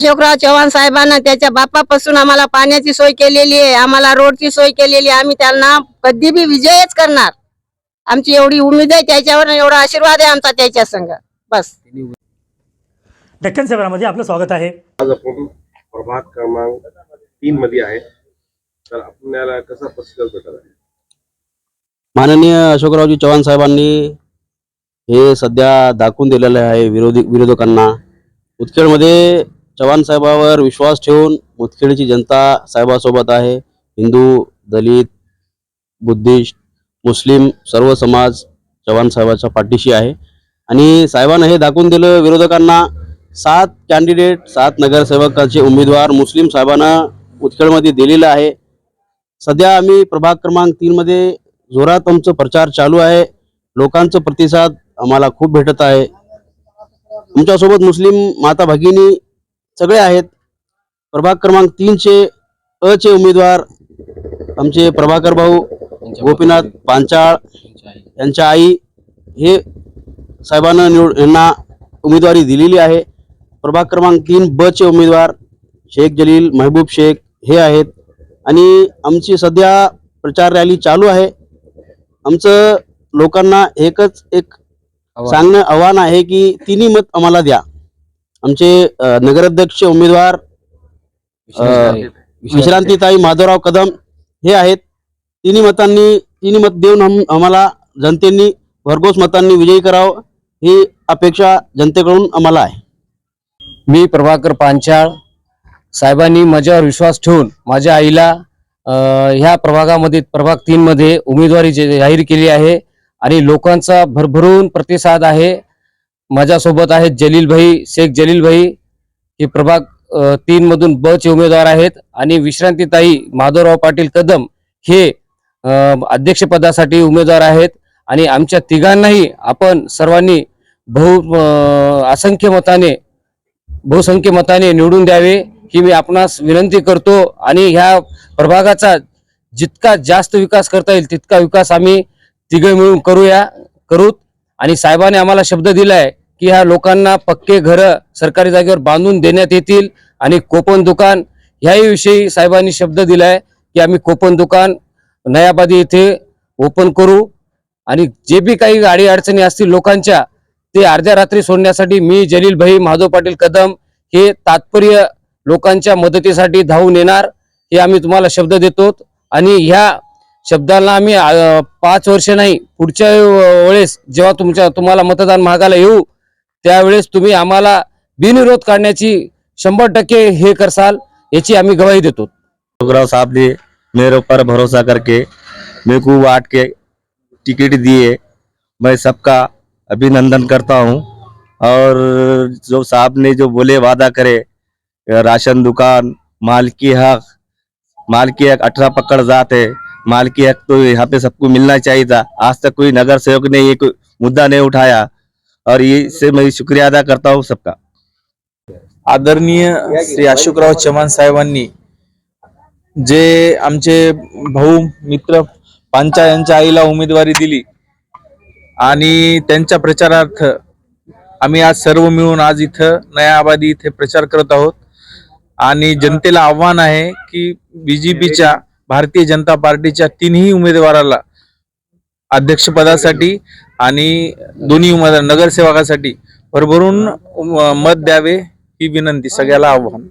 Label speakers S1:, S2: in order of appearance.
S1: अशोकराव चव्हाण साहेबांना त्याच्या बापापासून आम्हाला पाण्याची सोय केलेली आहे, आम्हाला रोडची सोय केलेली आहे. आम्ही त्यांना कधी बी विजयच करणार. आमची एवढी उमेद आहे त्याच्यावर, एवढा आशीर्वाद आहे आमचा त्याच्या संग. बस.
S2: डेक्कन 7 मध्ये आपलं स्वागत आहे.
S3: आज आपण प्रभाग क्रमांक 3 मध्ये आहे, तर आपल्याला कसा प्रतिसाद भेटला आहे?
S4: माननीय अशोकरावजी चव्हाण साहेबांनी हे सध्या दाखवून दिलेलं आहे विरोधकांना. मुदखेडमध्ये चव्हाण साहेबावर विश्वास ठेवून मुदखेडची जनता साहेबासोबत आहे. हिंदू, दलित, बुद्धिस्ट, मुस्लिम सर्व समाज चव्हाण साहेबाच्या पाठीशी आहे. आणि साहेबांना हे दाखवून दिलं विरोधकांना. 7 कॅन्डिडेट, 7 नगरसेवकाचे उमेदवार मुस्लिम साहेबांना मुदखेडमध्ये दिलेलं आहे. सध्या आम्ही प्रभाग क्रमांक 3 मध्ये जोरात आमचा प्रचार चालू आहे. लोकांचा प्रतिसाद आम्हाला खूप भेटत आहे. आमच्यासोबत मुस्लिम माता भगिनी सगळे आहेत. प्रभाग क्रमांक 3 चे अ चे उमेदवार आमचे प्रभाकर भाऊ गोपीनाथ पांचाळ यांच्या आई हे साहेबांना यांना उमेदवारी दिलेली आहे. प्रभाग क्रमांक 3 ब चे उमेदवार शेख जलील महबूब शेख हे आहेत. आणि आमची सध्या प्रचार रॅली चालू आहे. आमचं लोकांना एकच एक सांगणं आव्हान आहे की तिन्ही मत आम्हाला द्या. आमचे नगराध्यक्ष उमेदवार विश्रांतीताई माधवराव कदम हे आहेत. तिन्ही मत देऊन आम्हाला जनतेने भरघोस मतांनी विजयी करावं ही अपेक्षा जनतेकडून आम्हाला आहे.
S5: मी प्रभाकर पांचाळ. साहेबांनी माझ्यावर विश्वास ठेवून माझ्या आईला ह्या प्रभागामध्ये प्रभाग 3 मध्ये उमेदवारी जाहीर केली आहे. आणि लोकांचा भरभरून प्रतिसाद आहे. माझ्यासोबत आहेत जलील भाई, शेख जलील भाई हे प्रभाग 3 मधून ब चे उमेदवार आहेत. आणि विश्रांतीताई माधवराव पाटील कदम हे अध्यक्षपदासाठी उमेदवार आहेत. आणि आमच्या तिघांनाही आपण सर्वांनी बहुसंख्य मताने निवडून द्यावे ही मी आपणास विनंती करतो. आणि ह्या प्रभागाचा जितका जास्त विकास करता येईल तितका विकास आम्ही तिघे मिळून करूत. आणि साहेबांनी आम्हाला शब्द दिलाय की ह्या लोकांना पक्के घर सरकारी जागेवर बांधून देण्यात येतील. आणि कोपन दुकान ह्याही विषयी साहेबांनी शब्द दिलाय की आम्ही कोपन दुकान नयाबादी येथे ओपन करू. आणि जे बी काही गाडी अडचणी असतील लोकांच्या ते अर्ध्या रात्री सोडण्यासाठी मी जलील भाई माधव पाटील कदम हे तात्पर्य लोकांच्या मदतीसाठी धावून येणार हे आम्ही तुम्हाला शब्द देतो. आणि ह्या शब्दाला आम्ही 5 वर्ष नाही पुढच्या वेळेस जेव्हा तुम्हाला मतदान मागायला येऊ त्यावेळेस तुम्ही आम्हाला बिनविरोध काढण्याची 100% हे करसाल याची आम्ही गवाही देतो.
S6: अशोकराव साहब ने मेरे ऊपर भरोसा करके मेरे को वार्ड के टिकट दिए, मैं सबका अभिनंदन करता हूं. और जो साहब ने जो बोले वादा करे राशन दुकान मालकी हक 18 पकड़ जात है, मालकी हक तो यहाँ पे सबको मिलना चाहिए था. आज तक कोई नगर सेवक ने ये कोई मुद्दा नहीं उठाया और ये से मैं शुक्रिया अदा करता हूँ सबका.
S7: आदरणीय श्री अशोकराव चव्हाण साहेबांनी जे आमचे भाऊ मित्र पांचाळ यांच्या आईला उमेदवारी दिली आणि त्यांच्या प्रचारार्थ आम्ही आज सर्व मिळून आज इथं नया आबादी इथे प्रचार करत आहोत. आणि जनतेला आव्हान आहे की बीजेपीच्या भारतीय जनता पार्टीच्या 3ही उमेदवाराला अध्यक्षपदासाठी आणि दोन्ही उमेदवार नगरसेवकासाठी भरभरून मत द्यावे ही विनंती, सगळ्याला आव्हान.